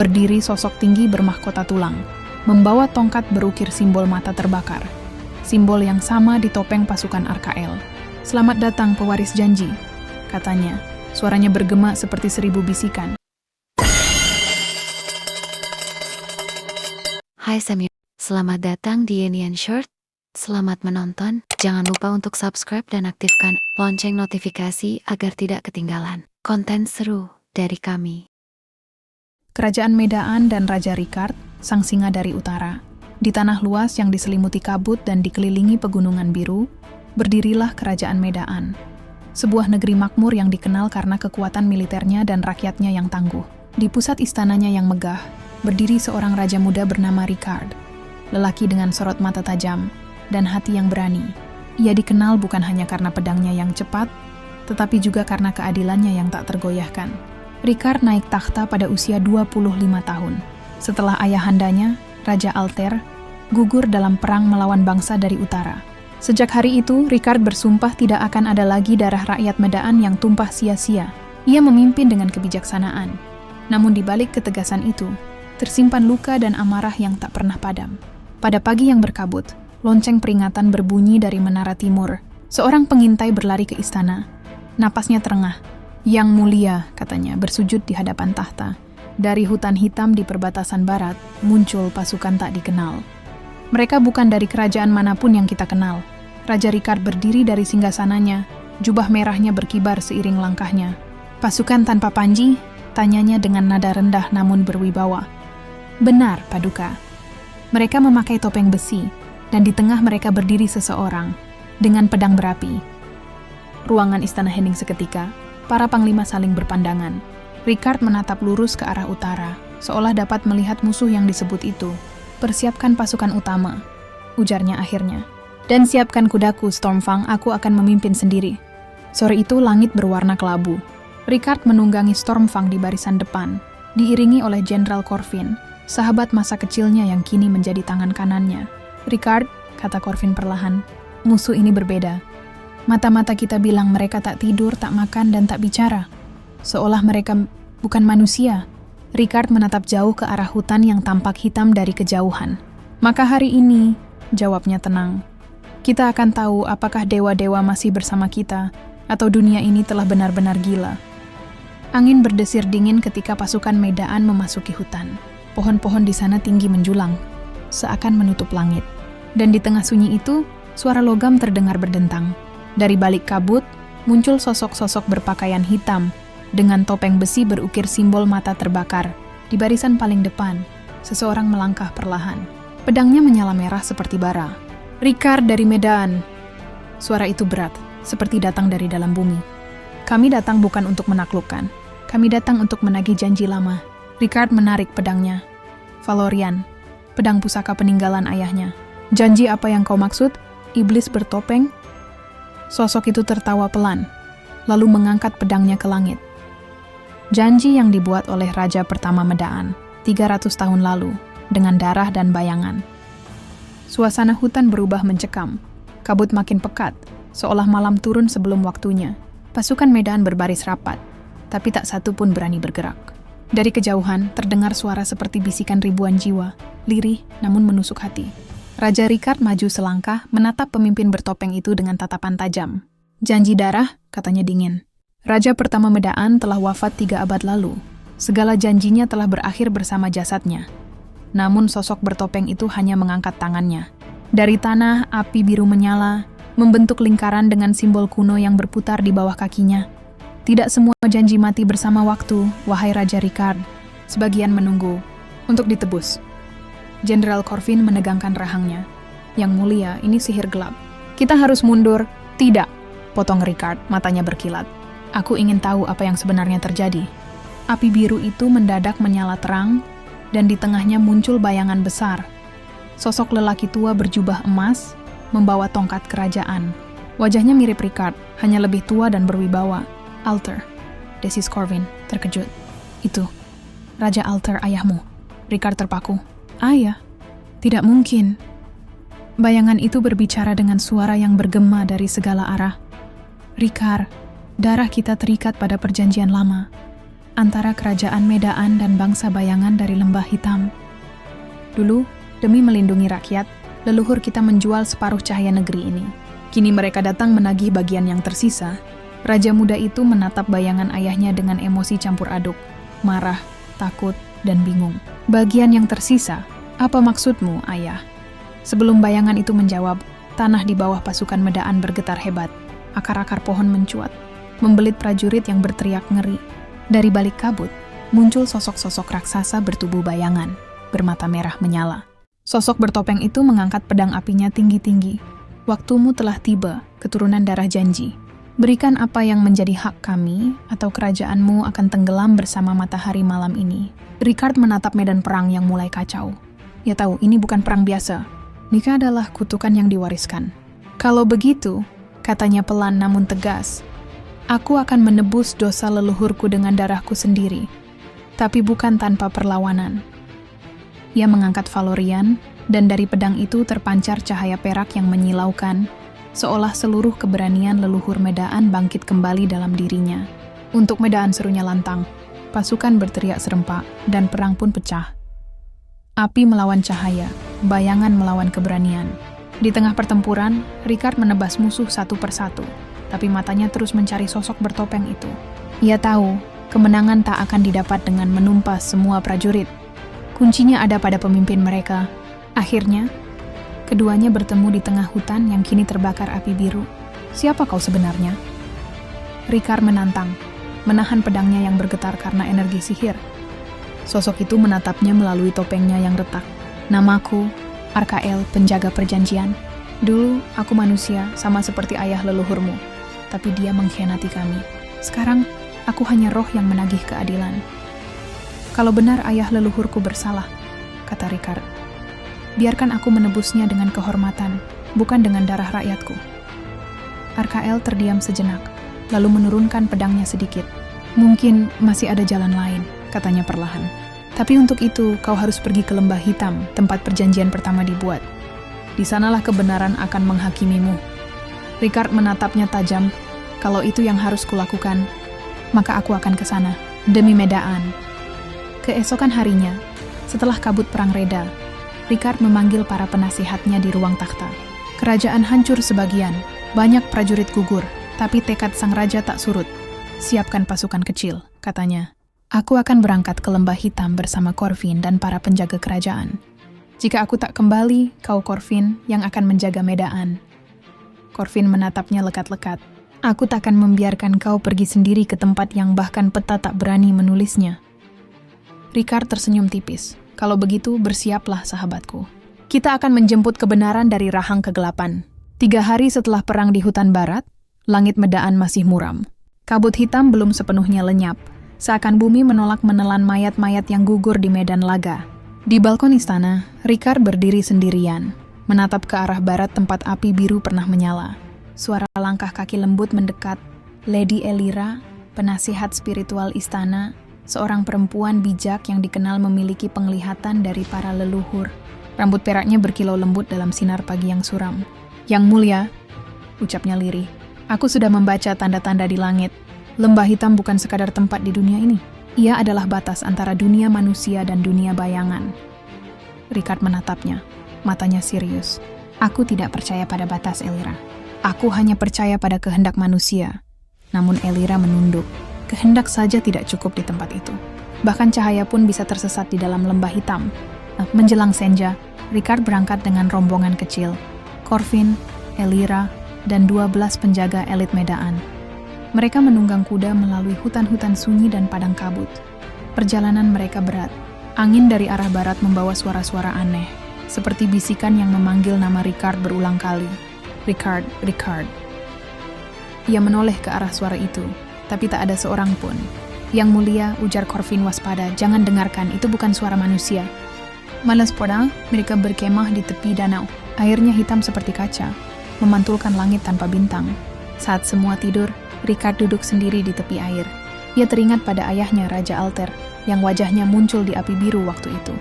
Berdiri sosok tinggi bermahkota tulang, membawa tongkat berukir simbol mata terbakar. Simbol yang sama di topeng pasukan Arkael. "Selamat datang pewaris janji," katanya. Suaranya bergema seperti 1000 bisikan. Hai Samuel, selamat datang di Yenian Short. Selamat menonton. Jangan lupa untuk subscribe dan aktifkan lonceng notifikasi agar tidak ketinggalan konten seru dari kami. Kerajaan Medaan dan Raja Ricard, sang singa dari utara. Di tanah luas yang diselimuti kabut dan dikelilingi pegunungan biru, berdirilah Kerajaan Medaan. Sebuah negeri makmur yang dikenal karena kekuatan militernya dan rakyatnya yang tangguh. Di pusat istananya yang megah, berdiri seorang raja muda bernama Ricard. Lelaki dengan sorot mata tajam dan hati yang berani. Ia dikenal bukan hanya karena pedangnya yang cepat, tetapi juga karena keadilannya yang tak tergoyahkan. Ricard naik takhta pada usia 25 tahun. Setelah ayahandanya, Raja Alter, gugur dalam perang melawan bangsa dari utara. Sejak hari itu, Ricard bersumpah tidak akan ada lagi darah rakyat Medaan yang tumpah sia-sia. Ia memimpin dengan kebijaksanaan. Namun di balik ketegasan itu, tersimpan luka dan amarah yang tak pernah padam. Pada pagi yang berkabut, lonceng peringatan berbunyi dari menara timur. Seorang pengintai berlari ke istana. Napasnya terengah. "Yang mulia," katanya, bersujud di hadapan tahta. Dari hutan hitam di perbatasan barat, muncul pasukan tak dikenal. Mereka bukan dari kerajaan manapun yang kita kenal. Raja Ricard berdiri dari singgasananya, jubah merahnya berkibar seiring langkahnya. "Pasukan tanpa panji?" tanyanya dengan nada rendah namun berwibawa. "Benar, Paduka." Mereka memakai topeng besi, dan di tengah mereka berdiri seseorang, dengan pedang berapi. Ruangan istana hening seketika. Para panglima saling berpandangan. Ricard menatap lurus ke arah utara, seolah dapat melihat musuh yang disebut itu. "Persiapkan pasukan utama," ujarnya akhirnya. "Dan siapkan kudaku, Stormfang, aku akan memimpin sendiri." Sore itu langit berwarna kelabu. Ricard menunggangi Stormfang di barisan depan, diiringi oleh Jenderal Corvin, sahabat masa kecilnya yang kini menjadi tangan kanannya. "Ricard," kata Corvin perlahan, "musuh ini berbeda. Mata-mata kita bilang mereka tak tidur, tak makan, dan tak bicara. Seolah mereka bukan manusia." Ricard menatap jauh ke arah hutan yang tampak hitam dari kejauhan. "Maka hari ini," jawabnya tenang, "kita akan tahu apakah dewa-dewa masih bersama kita, atau dunia ini telah benar-benar gila." Angin berdesir dingin ketika pasukan Medaan memasuki hutan. Pohon-pohon di sana tinggi menjulang, seakan menutup langit. Dan di tengah sunyi itu, suara logam terdengar berdentang. Dari balik kabut, muncul sosok-sosok berpakaian hitam, dengan topeng besi berukir simbol mata terbakar. Di barisan paling depan, seseorang melangkah perlahan. Pedangnya menyala merah seperti bara. "Ricard dari Medan." Suara itu berat, seperti datang dari dalam bumi. "Kami datang bukan untuk menaklukkan. Kami datang untuk menagih janji lama." Ricard menarik pedangnya. "Valorian, pedang pusaka peninggalan ayahnya. Janji apa yang kau maksud, iblis bertopeng?" Sosok itu tertawa pelan, lalu mengangkat pedangnya ke langit. Janji yang dibuat oleh Raja pertama Medaan, 300 tahun lalu, dengan darah dan bayangan. Suasana hutan berubah mencekam. Kabut makin pekat, seolah malam turun sebelum waktunya. Pasukan Medaan berbaris rapat, tapi tak satu pun berani bergerak. Dari kejauhan, terdengar suara seperti bisikan ribuan jiwa, lirih namun menusuk hati. Raja Ricard maju selangkah, menatap pemimpin bertopeng itu dengan tatapan tajam. "Janji darah," katanya dingin. "Raja pertama Medaan telah wafat 3 abad lalu. Segala janjinya telah berakhir bersama jasadnya." Namun sosok bertopeng itu hanya mengangkat tangannya. Dari tanah, api biru menyala, membentuk lingkaran dengan simbol kuno yang berputar di bawah kakinya. "Tidak semua janji mati bersama waktu, wahai Raja Ricard. Sebagian menunggu untuk ditebus." Jenderal Corvin menegangkan rahangnya. "Yang mulia, ini sihir gelap. Kita harus mundur." "Tidak," potong Ricard, matanya berkilat. "Aku ingin tahu apa yang sebenarnya terjadi." Api biru itu mendadak menyala terang, dan di tengahnya muncul bayangan besar. Sosok lelaki tua berjubah emas, membawa tongkat kerajaan. Wajahnya mirip Ricard, hanya lebih tua dan berwibawa. "Alter," desis Corvin, terkejut. "Itu, Raja Alter ayahmu." Ricard terpaku. "Ayah? Tidak mungkin." Bayangan itu berbicara dengan suara yang bergema dari segala arah. "Ricard, darah kita terikat pada perjanjian lama. antara kerajaan Medaan dan bangsa bayangan dari lembah hitam. Dulu, demi melindungi rakyat, leluhur kita menjual separuh cahaya negeri ini. Kini mereka datang menagih bagian yang tersisa. Raja muda itu menatap bayangan ayahnya dengan emosi campur aduk, marah, takut, dan bingung. Bagian yang tersisa, apa maksudmu, ayah? Sebelum bayangan itu menjawab, tanah di bawah pasukan Medaan bergetar hebat. Akar-akar pohon mencuat, membelit prajurit yang berteriak ngeri. Dari balik kabut, muncul sosok-sosok raksasa bertubuh bayangan, bermata merah menyala. Sosok bertopeng itu mengangkat pedang apinya tinggi-tinggi. Waktumu telah tiba, keturunan darah janji. Berikan apa yang menjadi hak kami, atau kerajaanmu akan tenggelam bersama matahari malam ini. Ricard menatap medan perang yang mulai kacau. Ia tahu ini bukan perang biasa. Nikah adalah kutukan yang diwariskan. Kalau begitu, katanya pelan namun tegas, aku akan menebus dosa leluhurku dengan darahku sendiri, tapi bukan tanpa perlawanan. Ia mengangkat Valorian, dan dari pedang itu terpancar cahaya perak yang menyilaukan, seolah seluruh keberanian leluhur Medaan bangkit kembali dalam dirinya. Untuk Medaan, serunya lantang. Pasukan berteriak serempak, dan perang pun pecah. Api melawan cahaya, bayangan melawan keberanian. Di tengah pertempuran, Ricard menebas musuh satu persatu, tapi matanya terus mencari sosok bertopeng itu. Ia tahu, kemenangan tak akan didapat dengan menumpas semua prajurit. Kuncinya ada pada pemimpin mereka. Akhirnya, keduanya bertemu di tengah hutan yang kini terbakar api biru. Siapa kau sebenarnya? Ricard menantang, menahan pedangnya yang bergetar karena energi sihir. Sosok itu menatapnya melalui topengnya yang retak. Namaku, Arkael, penjaga perjanjian. Dulu, aku manusia, sama seperti ayah leluhurmu. Tapi dia mengkhianati kami. Sekarang, aku hanya roh yang menagih keadilan. Kalau benar ayah leluhurku bersalah, kata Ricard, biarkan aku menebusnya dengan kehormatan, bukan dengan darah rakyatku. Arkael terdiam sejenak, lalu menurunkan pedangnya sedikit. Mungkin masih ada jalan lain, katanya perlahan. Tapi untuk itu, kau harus pergi ke Lembah Hitam, tempat perjanjian pertama dibuat. Di sanalah kebenaran akan menghakimimu. Ricard menatapnya tajam. Kalau itu yang harus kulakukan, maka aku akan ke sana, demi Medaan. Keesokan harinya, setelah kabut perang reda, Ricard memanggil para penasihatnya di ruang takhta. Kerajaan hancur sebagian, banyak prajurit gugur, tapi tekad sang raja tak surut. Siapkan pasukan kecil, katanya. Aku akan berangkat ke Lembah Hitam bersama Corvin dan para penjaga kerajaan. Jika aku tak kembali, kau Corvin yang akan menjaga Medaan. Corvin menatapnya lekat-lekat. Aku takkan membiarkan kau pergi sendiri ke tempat yang bahkan peta tak berani menulisnya. Ricard tersenyum tipis. Kalau begitu, bersiaplah sahabatku. Kita akan menjemput kebenaran dari rahang kegelapan. 3 hari setelah perang di hutan barat, langit Medaan masih muram. Kabut hitam belum sepenuhnya lenyap. Seakan bumi menolak menelan mayat-mayat yang gugur di medan laga. Di balkon istana, Ricard berdiri sendirian, menatap ke arah barat tempat api biru pernah menyala. Suara langkah kaki lembut mendekat. Lady Elira, penasihat spiritual istana, seorang perempuan bijak yang dikenal memiliki penglihatan dari para leluhur. Rambut peraknya berkilau lembut dalam sinar pagi yang suram. Yang mulia, ucapnya lirih, aku sudah membaca tanda-tanda di langit. Lembah Hitam bukan sekadar tempat di dunia ini. Ia adalah batas antara dunia manusia dan dunia bayangan. Ricard menatapnya, matanya serius. Aku tidak percaya pada batas, Elira. Aku hanya percaya pada kehendak manusia. Namun Elira menunduk. Kehendak saja tidak cukup di tempat itu. Bahkan cahaya pun bisa tersesat di dalam lembah hitam. Menjelang senja, Ricard berangkat dengan rombongan kecil. Corvin, Elira, dan 12 penjaga elit Medaan. Mereka menunggang kuda melalui hutan-hutan sunyi dan padang kabut. Perjalanan mereka berat. Angin dari arah barat membawa suara-suara aneh, seperti bisikan yang memanggil nama Ricard berulang kali. Ricard, Ricard. Ia menoleh ke arah suara itu, tapi tak ada seorang pun. Yang mulia, ujar Corvin waspada, jangan dengarkan, itu bukan suara manusia. Malas podang, mereka berkemah di tepi danau. Airnya hitam seperti kaca, memantulkan langit tanpa bintang. Saat semua tidur, Ricard duduk sendiri di tepi air. Ia teringat pada ayahnya, Raja Alter, yang wajahnya muncul di api biru waktu itu.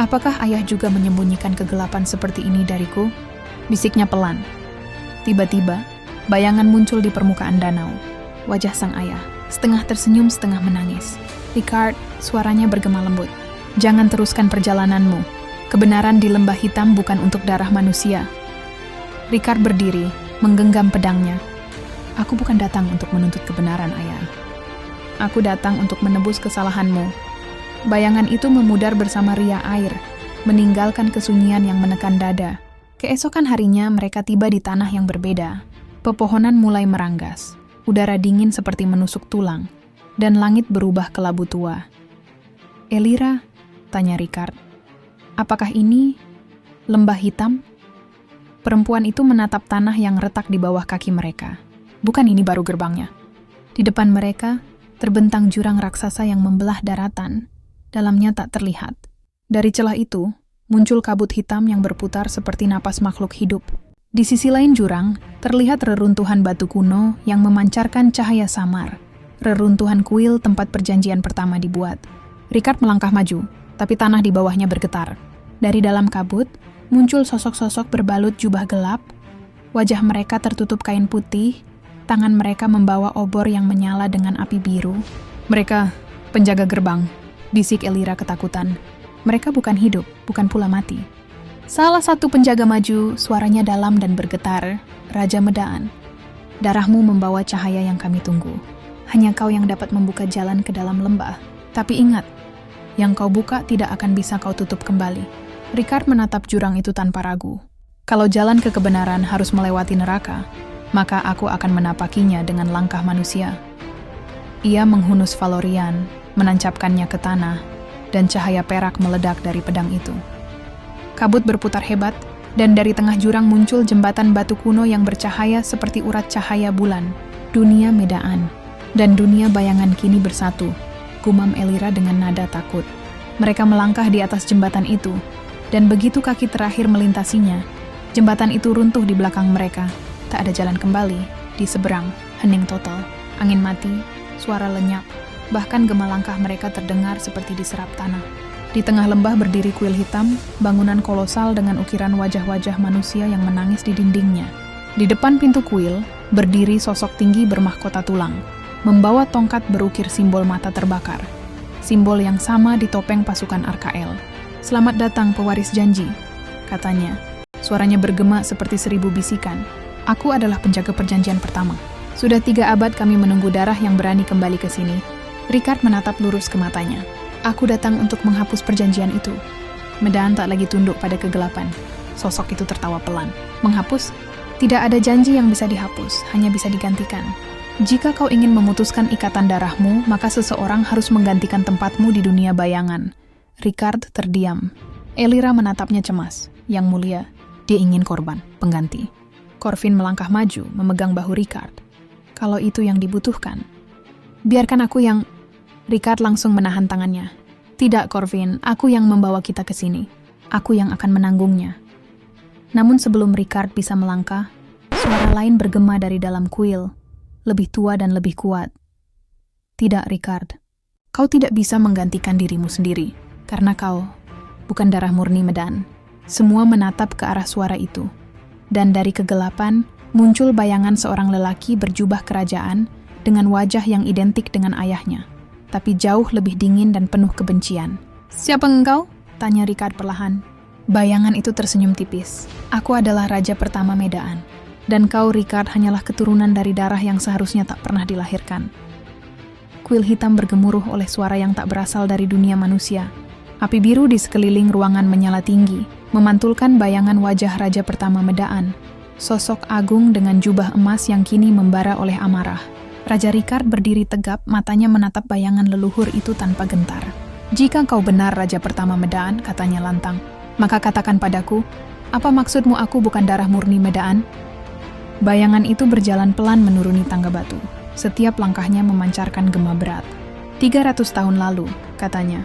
Apakah ayah juga menyembunyikan kegelapan seperti ini dariku? Bisiknya pelan. Tiba-tiba, bayangan muncul di permukaan danau. Wajah sang ayah, setengah tersenyum, setengah menangis. Ricard, suaranya bergema lembut. Jangan teruskan perjalananmu. Kebenaran di lembah hitam bukan untuk darah manusia. Ricard berdiri, menggenggam pedangnya. Aku bukan datang untuk menuntut kebenaran, ayah. Aku datang untuk menebus kesalahanmu. Bayangan itu memudar bersama ria air, meninggalkan kesunyian yang menekan dada. Keesokan harinya mereka tiba di tanah yang berbeda. Pepohonan mulai meranggas, udara dingin seperti menusuk tulang, dan langit berubah kelabu tua. "Elira?" tanya Ricard. "Apakah ini lembah hitam?" Perempuan itu menatap tanah yang retak di bawah kaki mereka. "Bukan ini baru gerbangnya." Di depan mereka, terbentang jurang raksasa yang membelah daratan. Dalamnya tak terlihat. Dari celah itu, muncul kabut hitam yang berputar seperti napas makhluk hidup. Di sisi lain jurang, terlihat reruntuhan batu kuno yang memancarkan cahaya samar. Reruntuhan kuil tempat perjanjian pertama dibuat. Ricard melangkah maju, tapi tanah di bawahnya bergetar. Dari dalam kabut, muncul sosok-sosok berbalut jubah gelap. Wajah mereka tertutup kain putih, tangan mereka membawa obor yang menyala dengan api biru. "Mereka penjaga gerbang," bisik Elira ketakutan. "Mereka bukan hidup, bukan pula mati." Salah satu penjaga maju, suaranya dalam dan bergetar. "Raja Medaan, darahmu membawa cahaya yang kami tunggu. Hanya kau yang dapat membuka jalan ke dalam lembah. Tapi ingat, yang kau buka tidak akan bisa kau tutup kembali." Ricard menatap jurang itu tanpa ragu. "Kalau jalan ke kebenaran harus melewati neraka, maka aku akan menapakinya dengan langkah manusia." Ia menghunus Valorian, menancapkannya ke tanah, dan cahaya perak meledak dari pedang itu. Kabut berputar hebat, dan dari tengah jurang muncul jembatan batu kuno yang bercahaya seperti urat cahaya bulan. Dunia Medaan dan dunia bayangan kini bersatu, gumam Elira dengan nada takut. Mereka melangkah di atas jembatan itu, dan begitu kaki terakhir melintasinya, jembatan itu runtuh di belakang mereka. Tak ada jalan kembali. Di seberang, hening total, angin mati, suara lenyap, bahkan gema langkah mereka terdengar seperti diserap tanah. Di tengah lembah berdiri kuil hitam, bangunan kolosal dengan ukiran wajah-wajah manusia yang menangis di dindingnya. Di depan pintu kuil, berdiri sosok tinggi bermahkota tulang, membawa tongkat berukir simbol mata terbakar. Simbol yang sama di topeng pasukan Arkael. "Selamat datang pewaris janji," katanya. Suaranya bergema seperti 1000 bisikan. "Aku adalah penjaga perjanjian pertama. Sudah 3 abad kami menunggu darah yang berani kembali ke sini." Ricard menatap lurus ke matanya. "Aku datang untuk menghapus perjanjian itu." Medaan tak lagi tunduk pada kegelapan. Sosok itu tertawa pelan. "Menghapus? Tidak ada janji yang bisa dihapus, hanya bisa digantikan. Jika kau ingin memutuskan ikatan darahmu, maka seseorang harus menggantikan tempatmu di dunia bayangan." Ricard terdiam. Elira menatapnya cemas. "Yang mulia, dia ingin korban, pengganti." Corvin melangkah maju, memegang bahu Ricard. "Kalau itu yang dibutuhkan, biarkan aku yang..." Ricard langsung menahan tangannya. "Tidak, Corvin, aku yang membawa kita ke sini. Aku yang akan menanggungnya." Namun sebelum Ricard bisa melangkah, suara lain bergema dari dalam kuil, lebih tua dan lebih kuat. "Tidak, Ricard. Kau tidak bisa menggantikan dirimu sendiri, karena kau bukan darah murni Medan." Semua menatap ke arah suara itu. Dan dari kegelapan, muncul bayangan seorang lelaki berjubah kerajaan dengan wajah yang identik dengan ayahnya, tapi jauh lebih dingin dan penuh kebencian. "Siapa engkau?" tanya Ricard perlahan. Bayangan itu tersenyum tipis. "Aku adalah raja pertama Medaan. Dan kau, Ricard, hanyalah keturunan dari darah yang seharusnya tak pernah dilahirkan." Kuil hitam bergemuruh oleh suara yang tak berasal dari dunia manusia. Api biru di sekeliling ruangan menyala tinggi, memantulkan bayangan wajah raja pertama Medaan, sosok agung dengan jubah emas yang kini membara oleh amarah. Raja Ricard berdiri tegap, matanya menatap bayangan leluhur itu tanpa gentar. "Jika kau benar raja pertama Medaan," katanya lantang, "maka katakan padaku, apa maksudmu aku bukan darah murni Medaan?" Bayangan itu berjalan pelan menuruni tangga batu. Setiap langkahnya memancarkan gema berat. 300 tahun lalu, katanya,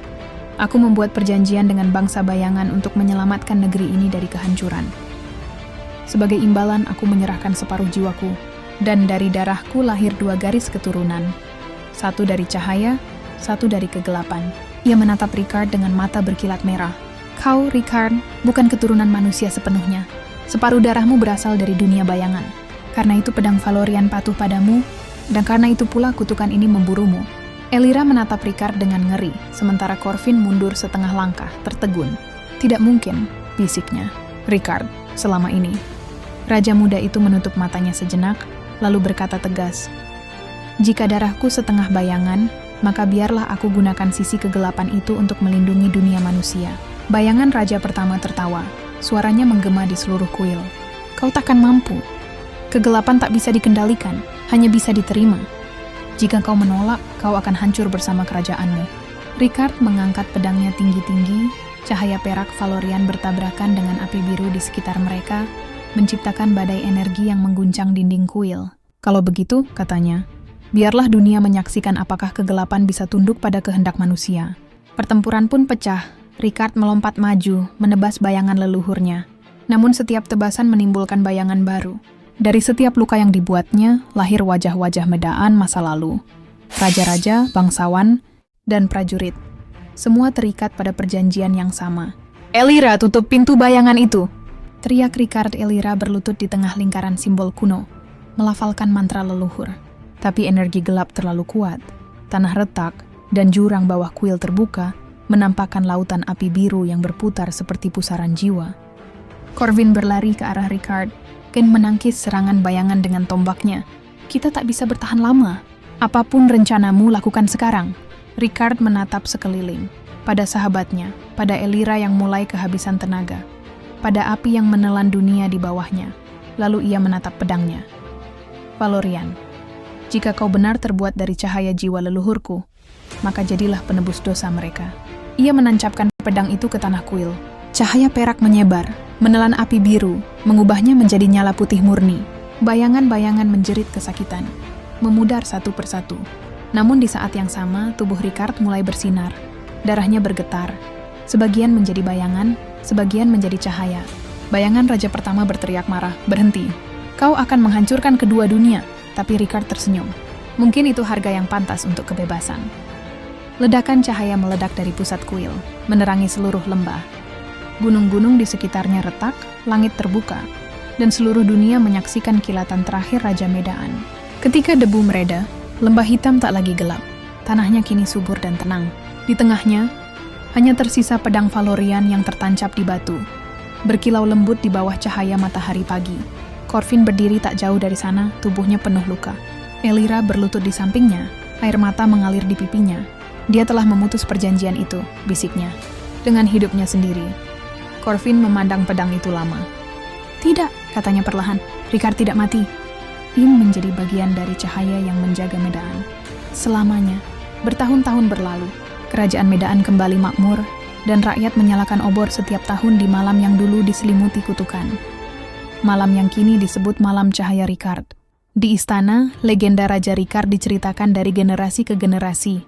"aku membuat perjanjian dengan bangsa bayangan untuk menyelamatkan negeri ini dari kehancuran. Sebagai imbalan aku menyerahkan separuh jiwaku, dan dari darahku lahir 2 garis keturunan. Satu dari cahaya, satu dari kegelapan." Ia menatap Ricard dengan mata berkilat merah. "Kau, Ricard, bukan keturunan manusia sepenuhnya. Separuh darahmu berasal dari dunia bayangan. Karena itu pedang Valorian patuh padamu, dan karena itu pula kutukan ini memburumu. Elira menatap Ricard dengan ngeri, sementara Corvin mundur setengah langkah, tertegun. Tidak mungkin, bisiknya. Ricard, selama ini. Raja muda itu menutup matanya sejenak, lalu berkata tegas, "Jika darahku setengah bayangan, maka biarlah aku gunakan sisi kegelapan itu untuk melindungi dunia manusia." Bayangan raja pertama tertawa, suaranya menggema di seluruh kuil. "Kau takkan mampu. Kegelapan tak bisa dikendalikan, hanya bisa diterima. Jika kau menolak, kau akan hancur bersama kerajaanmu." Ricard mengangkat pedangnya tinggi-tinggi, cahaya perak Valorian bertabrakan dengan api biru di sekitar mereka, menciptakan badai energi yang mengguncang dinding kuil. "Kalau begitu," katanya, "biarlah dunia menyaksikan apakah kegelapan bisa tunduk pada kehendak manusia." Pertempuran pun pecah. Ricard melompat maju, menebas bayangan leluhurnya. Namun setiap tebasan menimbulkan bayangan baru. Dari setiap luka yang dibuatnya, lahir wajah-wajah Medaan masa lalu. Raja-raja, bangsawan, dan prajurit. Semua terikat pada perjanjian yang sama. "Elira, tutup pintu bayangan itu!" Teriak Ricard. Elira berlutut di tengah lingkaran simbol kuno, melafalkan mantra leluhur. Tapi energi gelap terlalu kuat. Tanah retak dan jurang bawah kuil terbuka menampakkan lautan api biru yang berputar seperti pusaran jiwa. Corvin berlari ke arah Ricard. Ken menangkis serangan bayangan dengan tombaknya. "Kita tak bisa bertahan lama. Apapun rencanamu, lakukan sekarang." Ricard menatap sekeliling. Pada sahabatnya, pada Elira yang mulai kehabisan tenaga, pada api yang menelan dunia di bawahnya. Lalu ia menatap pedangnya. "Valorian, jika kau benar terbuat dari cahaya jiwa leluhurku, maka jadilah penebus dosa mereka." Ia menancapkan pedang itu ke tanah kuil. Cahaya perak menyebar, menelan api biru, mengubahnya menjadi nyala putih murni. Bayangan-bayangan menjerit kesakitan, memudar satu persatu. Namun di saat yang sama, tubuh Ricard mulai bersinar. Darahnya bergetar. Sebagian menjadi bayangan, sebagian menjadi cahaya. Bayangan raja pertama berteriak marah, "Berhenti! Kau akan menghancurkan kedua dunia." Tapi Ricard tersenyum. Mungkin itu harga yang pantas untuk kebebasan. Ledakan cahaya meledak dari pusat kuil, menerangi seluruh lembah. Gunung-gunung di sekitarnya retak, langit terbuka, dan seluruh dunia menyaksikan kilatan terakhir Raja Medaan. Ketika debu mereda, lembah hitam tak lagi gelap. Tanahnya kini subur dan tenang. Di tengahnya, hanya tersisa pedang Valorian yang tertancap di batu, berkilau lembut di bawah cahaya matahari pagi. Corvin berdiri tak jauh dari sana, tubuhnya penuh luka. Elira berlutut di sampingnya, air mata mengalir di pipinya. "Dia telah memutus perjanjian itu," bisiknya, "dengan hidupnya sendiri." Corvin memandang pedang itu lama. "Tidak," katanya perlahan, "Ricard tidak mati. Ia menjadi bagian dari cahaya yang menjaga Medaan. Selamanya, bertahun-tahun berlalu, kerajaan Medaan kembali makmur, dan rakyat menyalakan obor setiap tahun di malam yang dulu diselimuti kutukan. Malam yang kini disebut malam cahaya Ricard. Di istana, legenda Raja Ricard diceritakan dari generasi ke generasi.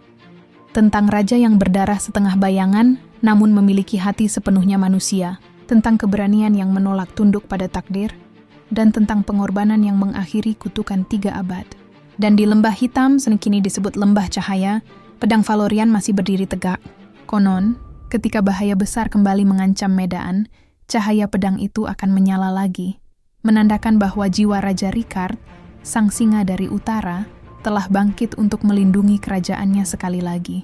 Tentang raja yang berdarah setengah bayangan, namun memiliki hati sepenuhnya manusia. Tentang keberanian yang menolak tunduk pada takdir, dan tentang pengorbanan yang mengakhiri kutukan 3 abad. Dan di lembah hitam, kini disebut lembah cahaya, pedang Valorian masih berdiri tegak. Konon, ketika bahaya besar kembali mengancam Medaan, cahaya pedang itu akan menyala lagi, menandakan bahwa jiwa Raja Ricard, sang singa dari utara, telah bangkit untuk melindungi kerajaannya sekali lagi.